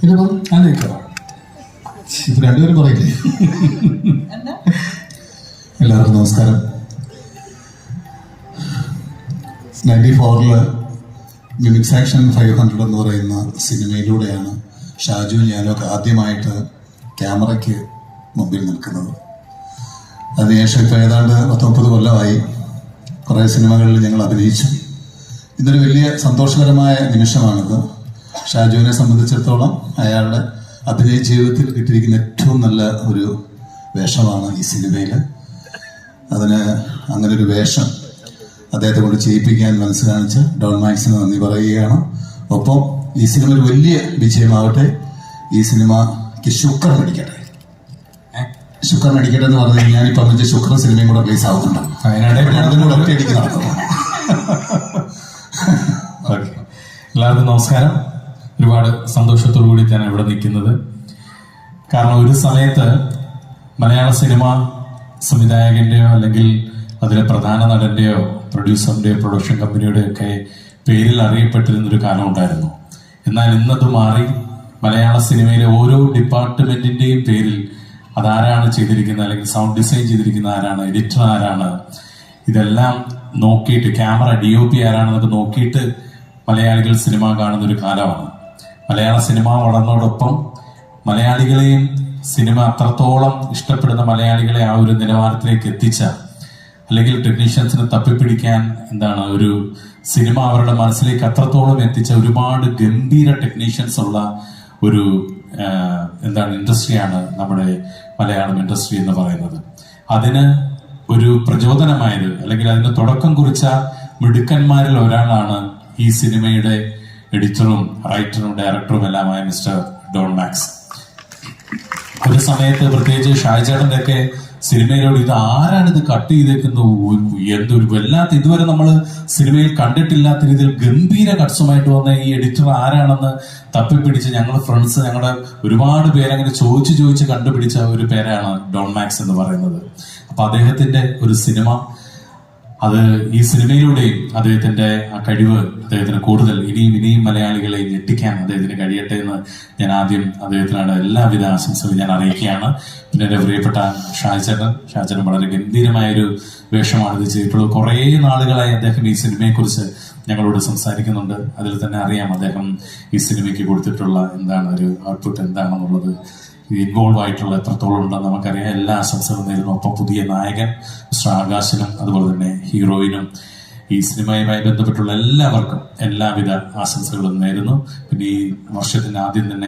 ഇപ്പൊ രണ്ടുപേരും പറയില്ലേ? എല്ലാവർക്കും നമസ്കാരം. 94 മിമിക്സ് ആക്ഷൻ 500 എന്ന് പറയുന്ന സിനിമയിലൂടെയാണ് ഷാജു ഞാനൊക്കെ ആദ്യമായിട്ട് ക്യാമറയ്ക്ക് മുമ്പിൽ നിൽക്കുന്നത്. അതിനുശേഷം ഇപ്പോൾ ഏതാണ്ട് 30 കൊല്ലമായി കുറേ സിനിമകളിൽ ഞങ്ങൾ അഭിനയിച്ചു. ഇതൊരു വലിയ സന്തോഷകരമായ നിമിഷമാണിത്. ഷാജുവിനെ സംബന്ധിച്ചിടത്തോളം അയാളുടെ അഭിനയ ജീവിതത്തിൽ കിട്ടിയിരിക്കുന്ന ഏറ്റവും നല്ല ഒരു വേഷമാണ് ഈ സിനിമയിൽ. അതിന് അങ്ങനെ ഒരു വേഷം അദ്ദേഹത്തെ കൊണ്ട് ചെയ്യിപ്പിക്കാൻ മനസ്സ് കാണിച്ച ഡോൺ മാക്സിന് നന്ദി പറയുകയാണ്. ഒപ്പം ഈ സിനിമ ഒരു വലിയ വിജയമാവട്ടെ. ഈ സിനിമയ്ക്ക് ശുക്രൻ അടിക്കട്ടെ. ശുക്രൻ അടിക്കട്ടെ എന്ന് പറഞ്ഞു കഴിഞ്ഞാൽ ഈ പറഞ്ഞ ശുക്രൻ സിനിമയും കൂടെ റിലീസ് ആവുന്നുണ്ട്. അതിനും കൂടെ ഒറ്റയടിക്ക് നടക്കുന്നു. ഓക്കെ, എല്ലാവർക്കും നമസ്കാരം. ഒരുപാട് സന്തോഷത്തോടു കൂടിയിട്ടാണ് ഇവിടെ നിൽക്കുന്നത്. കാരണം ഒരു സമയത്ത് മലയാള സിനിമ സംവിധായകന്റെയോ അല്ലെങ്കിൽ അതിലെ പ്രധാന നടന്റെയോ പ്രൊഡ്യൂസറിന്റെയോ പ്രൊഡക്ഷൻ കമ്പനിയുടെ ഒക്കെ പേരിൽ അറിയപ്പെട്ടിരുന്നൊരു കാലം ഉണ്ടായിരുന്നു. എന്നാൽ ഇന്നത് മാറി മലയാള സിനിമയിലെ ഓരോ ഡിപ്പാർട്ട്മെന്റിന്റെയും പേരിൽ അതാരാണ് ചെയ്തിരിക്കുന്നത്, അല്ലെങ്കിൽ സൗണ്ട് ഡിസൈൻ ചെയ്തിരിക്കുന്ന ആരാണ്, എഡിറ്റർ ആരാണ്, ഇതെല്ലാം നോക്കിയിട്ട് ക്യാമറ DOP ആരാണെന്നൊക്കെ നോക്കിയിട്ട് മലയാളികൾ സിനിമ കാണുന്ന ഒരു കാലമാണ്. മലയാള സിനിമ വളർന്നതോടൊപ്പം മലയാളികളെയും സിനിമ അത്രത്തോളം ഇഷ്ടപ്പെടുന്ന മലയാളികളെ ആ ഒരു നിലവാരത്തിലേക്ക് എത്തിച്ച, അല്ലെങ്കിൽ ടെക്നീഷ്യൻസിനെ തപ്പിപ്പിടിക്കാൻ ഒരു സിനിമ അവരുടെ മനസ്സിലേക്ക് അത്രത്തോളം എത്തിച്ച ഒരുപാട് ഗംഭീര ടെക്നീഷ്യൻസ് ഉള്ള ഒരു ഇൻഡസ്ട്രിയാണ് നമ്മുടെ മലയാളം ഇൻഡസ്ട്രി എന്ന് പറയുന്നത്. അതിന് ഒരു പ്രചോദനമായത്, അല്ലെങ്കിൽ അതിന് തുടക്കം കുറിച്ച മിടുക്കന്മാരിൽ ഒരാളാണ് ഈ സിനിമയുടെ എഡിറ്ററും റൈറ്ററും ഡയറക്ടറും എല്ലാമായ മിസ്റ്റർ ഡോൺ മാക്സ്. ഒരു സമയത്ത് പ്രത്യേകിച്ച് ഷാജേട്ടന്റെ ഒക്കെ സിനിമയിലോട് ഇത് ആരാണിത് കട്ട് ചെയ്തേക്കുന്നത്, എന്തൊരു വല്ലാത്ത, ഇതുവരെ നമ്മൾ സിനിമയിൽ കണ്ടിട്ടില്ലാത്ത രീതിയിൽ ഗംഭീര കട്ട്സുമായിട്ട് വന്ന ഈ എഡിറ്റർ ആരാണെന്ന് തപ്പിപ്പിടിച്ച് ഞങ്ങളുടെ ഫ്രണ്ട്സ്, ഞങ്ങളുടെ ഒരുപാട് പേരങ്ങനെ ചോദിച്ച് കണ്ടുപിടിച്ച ഒരു പേരാണ് ഡോൺ മാക്സ് എന്ന് പറയുന്നത്. അപ്പൊ അദ്ദേഹത്തിന്റെ ഒരു സിനിമ, അത് ഈ സിനിമയിലൂടെയും അദ്ദേഹത്തിന്റെ ആ കഴിവ് അദ്ദേഹത്തിന് കൂടുതൽ ഇനിയും മലയാളികളെ ഞെട്ടിക്കാൻ അദ്ദേഹത്തിന് കഴിയട്ടെ എന്ന് ഞാൻ ആദ്യം അദ്ദേഹത്തിനാണ് എല്ലാവിധ ആശംസകളും ഞാൻ അറിയിക്കുകയാണ്. പിന്നെ എന്റെ പ്രിയപ്പെട്ട ഷാജൻ വളരെ ഗംഭീരമായൊരു വേഷമാണ് ഇത് ചെയ്തിട്ടുള്ളത്. കുറേ നാളുകളായി അദ്ദേഹം ഈ സിനിമയെക്കുറിച്ച് ഞങ്ങളോട് സംസാരിക്കുന്നുണ്ട്. അതിൽ തന്നെ അറിയാം അദ്ദേഹം ഈ സിനിമയ്ക്ക് കൊടുത്തിട്ടുള്ള ഒരു ഔട്ട്പുട്ട് എന്താണെന്നുള്ളത്, ഇൻവോൾവ് ആയിട്ടുള്ള എത്രത്തോളം ഉണ്ടെന്ന് നമുക്കറിയാം. എല്ലാ ആശംസകളും നേരുന്നു. ഒപ്പം പുതിയ നായകൻ മിസ്റ്റർ ആകാശിനും അതുപോലെ തന്നെ ഹീറോയിനും ഈ സിനിമയുമായി ബന്ധപ്പെട്ടുള്ള എല്ലാവർക്കും എല്ലാവിധ ആശംസകളും നേരുന്നു. പിന്നെ ഈ വർഷത്തിന്റെ ആദ്യം തന്നെ